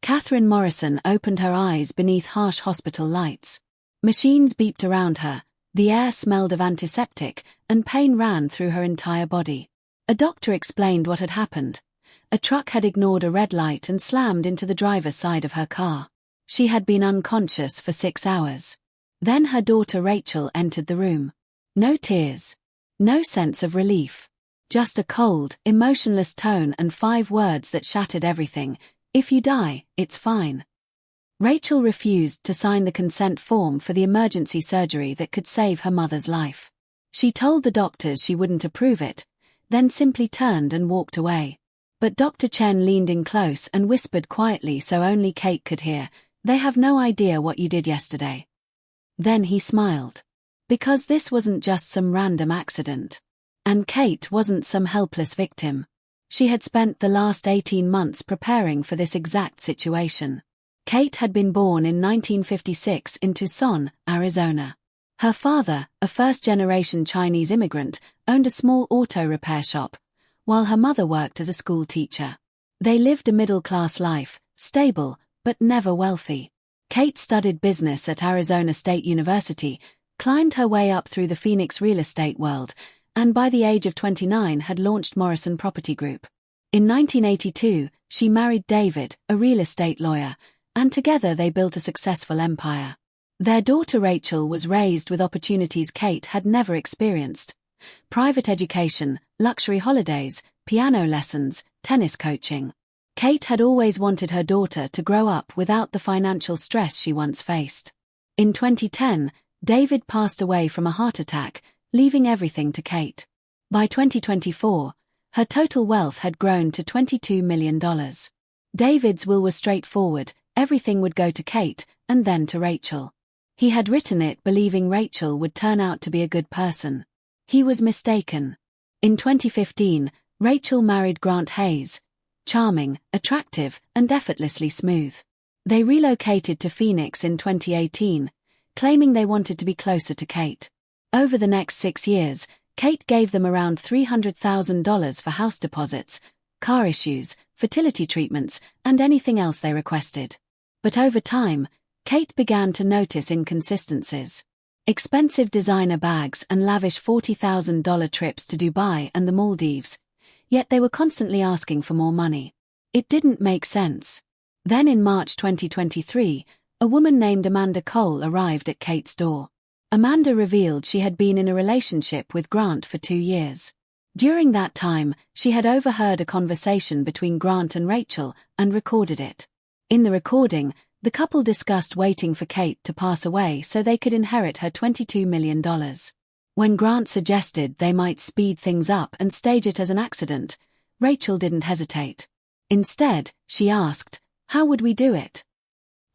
Catherine Morrison opened her eyes beneath harsh hospital lights. Machines beeped around her, the air smelled of antiseptic, and pain ran through her entire body. A doctor explained what had happened. A truck had ignored a red light and slammed into the driver's side of her car. She had been unconscious for 6 hours. Then her daughter Rachel entered the room. No tears. No sense of relief. Just a cold, emotionless tone and 5 words that shattered everything. If you die, it's fine. Rachel refused to sign the consent form for the emergency surgery that could save her mother's life. She told the doctors she wouldn't approve it, then simply turned and walked away. But Dr. Chen leaned in close and whispered quietly so only Kate could hear, "They have no idea what you did yesterday." Then he smiled. Because this wasn't just some random accident. And Kate wasn't some helpless victim. She had spent the last 18 months preparing for this exact situation. Kate had been born in 1956 in Tucson, Arizona. Her father, a first-generation Chinese immigrant, owned a small auto repair shop, while her mother worked as a school teacher. They lived a middle-class life, stable, but never wealthy. Kate studied business at Arizona State University, climbed her way up through the Phoenix real estate world, and by the age of 29 had launched Morrison Property Group. In 1982, she married David, a real estate lawyer, and together they built a successful empire. Their daughter Rachel was raised with opportunities Kate had never experienced. Private education, luxury holidays, piano lessons, tennis coaching. Kate had always wanted her daughter to grow up without the financial stress she once faced. In 2010, David passed away from a heart attack, leaving everything to Kate. By 2024, her total wealth had grown to $22 million. David's will was straightforward: everything would go to Kate, and then to Rachel. He had written it believing Rachel would turn out to be a good person. He was mistaken. In 2015, Rachel married Grant Hayes. Charming, attractive, and effortlessly smooth. They relocated to Phoenix in 2018, claiming they wanted to be closer to Kate. Over the next 6 years, Kate gave them around $300,000 for house deposits, car issues, fertility treatments, and anything else they requested. But over time, Kate began to notice inconsistencies. Expensive designer bags and lavish $40,000 trips to Dubai and the Maldives, yet they were constantly asking for more money. It didn't make sense. Then in March 2023, a woman named Amanda Cole arrived at Kate's door. Amanda revealed she had been in a relationship with Grant for 2 years. During that time, she had overheard a conversation between Grant and Rachel and recorded it. In the recording, the couple discussed waiting for Kate to pass away so they could inherit her $22 million. When Grant suggested they might speed things up and stage it as an accident, Rachel didn't hesitate. Instead, she asked, "How would we do it?"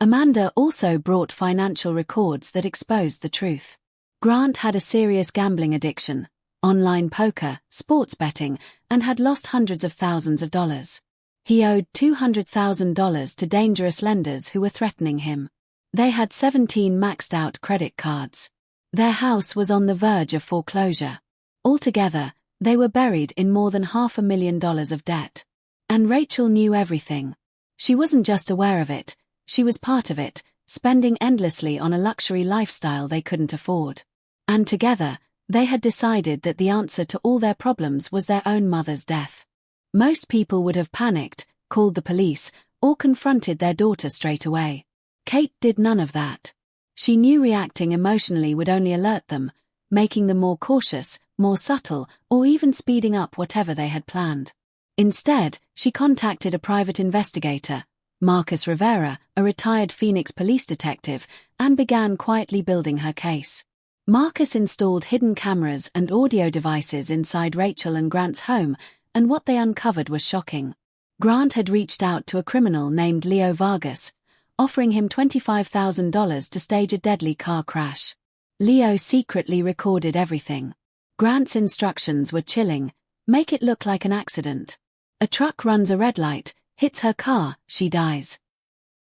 Amanda also brought financial records that exposed the truth. Grant had a serious gambling addiction, online poker, sports betting, and had lost hundreds of thousands of dollars. He owed $200,000 to dangerous lenders who were threatening him. They had 17 maxed-out credit cards. Their house was on the verge of foreclosure. Altogether, they were buried in more than $500,000 of debt. And Rachel knew everything. She wasn't just aware of it, she was part of it, spending endlessly on a luxury lifestyle they couldn't afford. And together, they had decided that the answer to all their problems was their own mother's death. Most people would have panicked, called the police, or confronted their daughter straight away. Kate did none of that. She knew reacting emotionally would only alert them, making them more cautious, more subtle, or even speeding up whatever they had planned. Instead, she contacted a private investigator, Marcus Rivera, a retired Phoenix police detective, and began quietly building her case. Marcus installed hidden cameras and audio devices inside Rachel and Grant's home, and what they uncovered was shocking. Grant had reached out to a criminal named Leo Vargas, offering him $25,000 to stage a deadly car crash. Leo secretly recorded everything. Grant's instructions were chilling: make it look like an accident. A truck runs a red light, hits her car, she dies.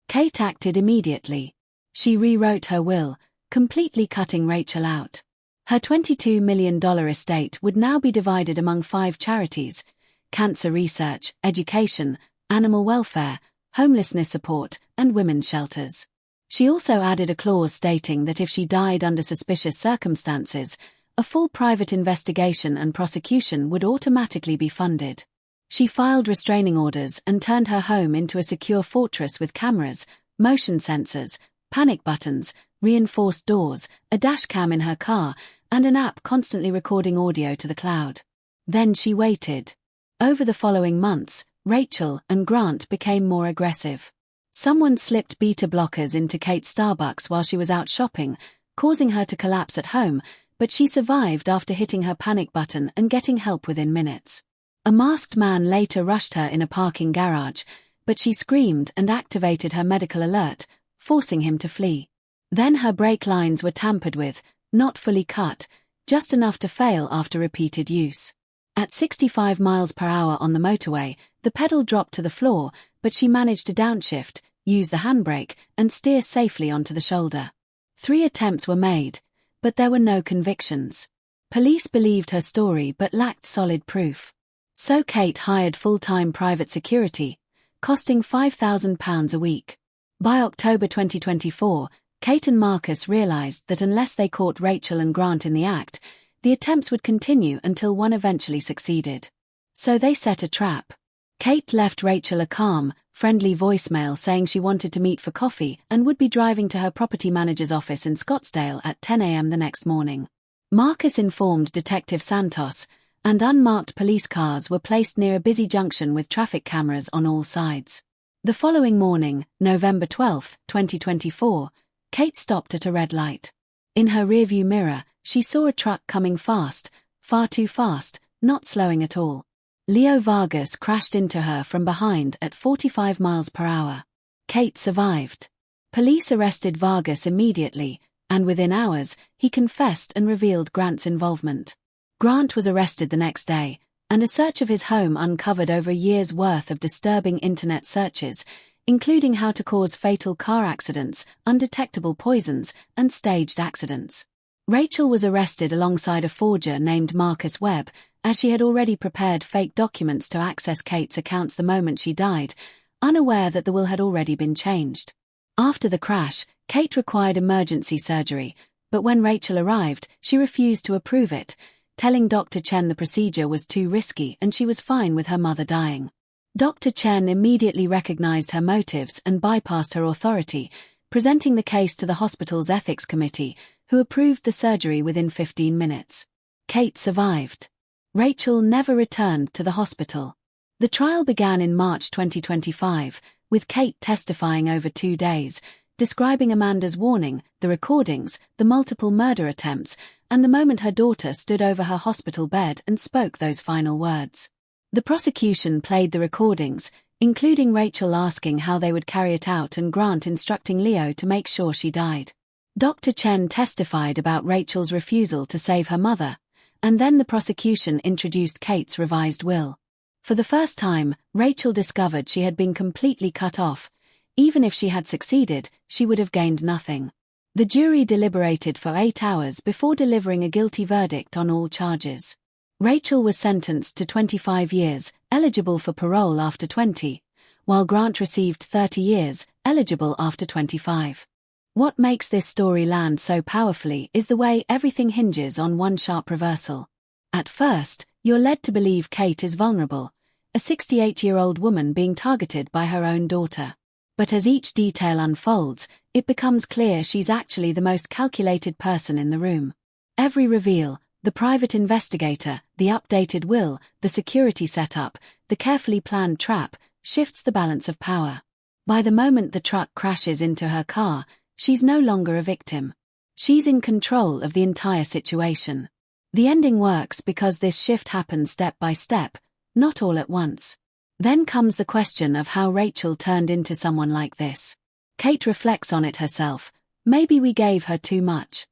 Kate acted immediately. She rewrote her will, completely cutting Rachel out. Her $22 million estate would now be divided among 5 charities: cancer research, education, animal welfare, homelessness support, and women's shelters. She also added a clause stating that if she died under suspicious circumstances, a full private investigation and prosecution would automatically be funded. She filed restraining orders and turned her home into a secure fortress with cameras, motion sensors, panic buttons, reinforced doors, a dashcam in her car, and an app constantly recording audio to the cloud. Then she waited. Over the following months, Rachel and Grant became more aggressive. Someone slipped beta blockers into Kate's Starbucks while she was out shopping, causing her to collapse at home, but she survived after hitting her panic button and getting help within minutes. A masked man later rushed her in a parking garage, but she screamed and activated her medical alert, forcing him to flee. Then her brake lines were tampered with, not fully cut, just enough to fail after repeated use. At 65 miles per hour on the motorway, the pedal dropped to the floor, but she managed to downshift, use the handbrake, and steer safely onto the shoulder. 3 attempts were made, but there were no convictions. Police believed her story but lacked solid proof. So Kate hired full-time private security, costing £5,000 a week. By October 2024, Kate and Marcus realized that unless they caught Rachel and Grant in the act, the attempts would continue until one eventually succeeded. So they set a trap. Kate left Rachel a calm, friendly voicemail saying she wanted to meet for coffee and would be driving to her property manager's office in Scottsdale at 10 a.m. the next morning. Marcus informed Detective Santos, and unmarked police cars were placed near a busy junction with traffic cameras on all sides. The following morning, November 12, 2024, Kate stopped at a red light. In her rearview mirror, she saw a truck coming fast, far too fast, not slowing at all. Leo Vargas crashed into her from behind at 45 miles per hour. Kate survived. Police arrested Vargas immediately, and within hours, he confessed and revealed Grant's involvement. Grant was arrested the next day, and a search of his home uncovered over a year's worth of disturbing internet searches, including how to cause fatal car accidents, undetectable poisons, and staged accidents. Rachel was arrested alongside a forger named Marcus Webb, as she had already prepared fake documents to access Kate's accounts the moment she died, unaware that the will had already been changed. After the crash, Kate required emergency surgery, but when Rachel arrived, she refused to approve it, telling Dr. Chen the procedure was too risky and she was fine with her mother dying. Dr. Chen immediately recognized her motives and bypassed her authority, presenting the case to the hospital's ethics committee, who approved the surgery within 15 minutes. Kate survived. Rachel never returned to the hospital. The trial began in March 2025, with Kate testifying over 2 days, describing Amanda's warning, the recordings, the multiple murder attempts, and the moment her daughter stood over her hospital bed and spoke those final words. The prosecution played the recordings, including Rachel asking how they would carry it out and Grant instructing Leo to make sure she died. Dr. Chen testified about Rachel's refusal to save her mother, and then the prosecution introduced Kate's revised will. For the first time, Rachel discovered she had been completely cut off. Even if she had succeeded, she would have gained nothing. The jury deliberated for 8 hours before delivering a guilty verdict on all charges. Rachel was sentenced to 25 years, eligible for parole after 20, while Grant received 30 years, eligible after 25. What makes this story land so powerfully is the way everything hinges on one sharp reversal. At first, you're led to believe Kate is vulnerable, a 68-year-old woman being targeted by her own daughter. But as each detail unfolds, it becomes clear she's actually the most calculated person in the room. Every reveal, the private investigator, the updated will, the security setup, the carefully planned trap, shifts the balance of power. By the moment the truck crashes into her car, she's no longer a victim. She's in control of the entire situation. The ending works because this shift happens step by step, not all at once. Then comes the question of how Rachel turned into someone like this. Kate reflects on it herself. Maybe we gave her too much.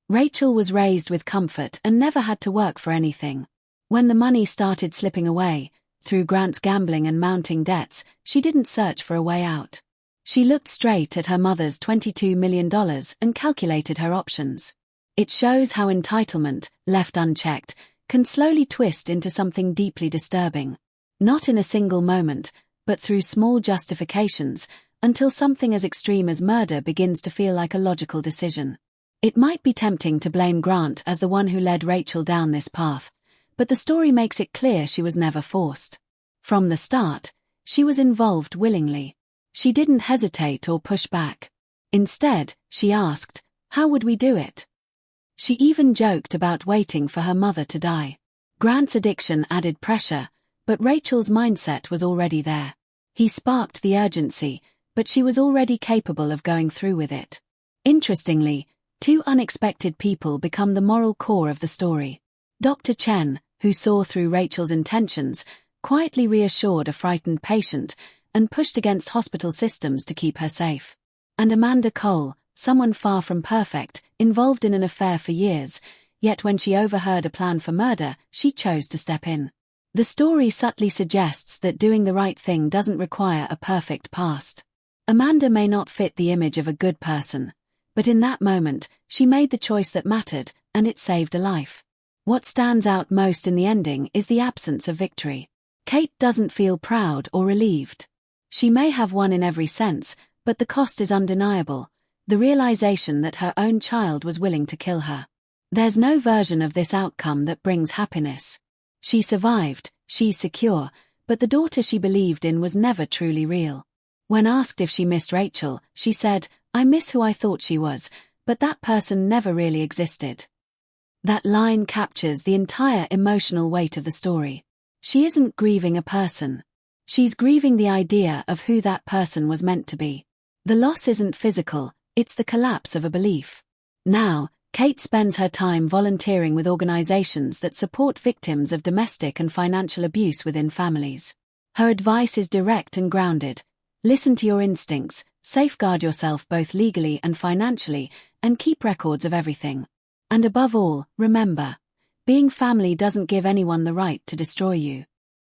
Rachel was raised with comfort and never had to work for anything. When the money started slipping away, through Grant's gambling and mounting debts, she didn't search for a way out. She looked straight at her mother's $22 million and calculated her options. It shows how entitlement, left unchecked, can slowly twist into something deeply disturbing. Not in a single moment, but through small justifications, until something as extreme as murder begins to feel like a logical decision. It might be tempting to blame Grant as the one who led Rachel down this path, but the story makes it clear she was never forced. From the start, she was involved willingly. She didn't hesitate or push back. Instead, she asked, "How would we do it?" She even joked about waiting for her mother to die. Grant's addiction added pressure, but Rachel's mindset was already there. He sparked the urgency, but she was already capable of going through with it. Interestingly, two unexpected people become the moral core of the story. Dr. Chen, who saw through Rachel's intentions, quietly reassured a frightened patient and pushed against hospital systems to keep her safe. And Amanda Cole, someone far from perfect, involved in an affair for years, yet when she overheard a plan for murder, she chose to step in. The story subtly suggests that doing the right thing doesn't require a perfect past. Amanda may not fit the image of a good person, but in that moment, she made the choice that mattered, and it saved a life. What stands out most in the ending is the absence of victory. Kate doesn't feel proud or relieved. She may have won in every sense, but the cost is undeniable, the realization that her own child was willing to kill her. There's no version of this outcome that brings happiness. She survived, she's secure, but the daughter she believed in was never truly real. When asked if she missed Rachel, she said, "I miss who I thought she was, but that person never really existed." That line captures the entire emotional weight of the story. She isn't grieving a person. She's grieving the idea of who that person was meant to be. The loss isn't physical, it's the collapse of a belief. Now, Kate spends her time volunteering with organizations that support victims of domestic and financial abuse within families. Her advice is direct and grounded. Listen to your instincts, safeguard yourself both legally and financially, and keep records of everything. And above all, remember, being family doesn't give anyone the right to destroy you.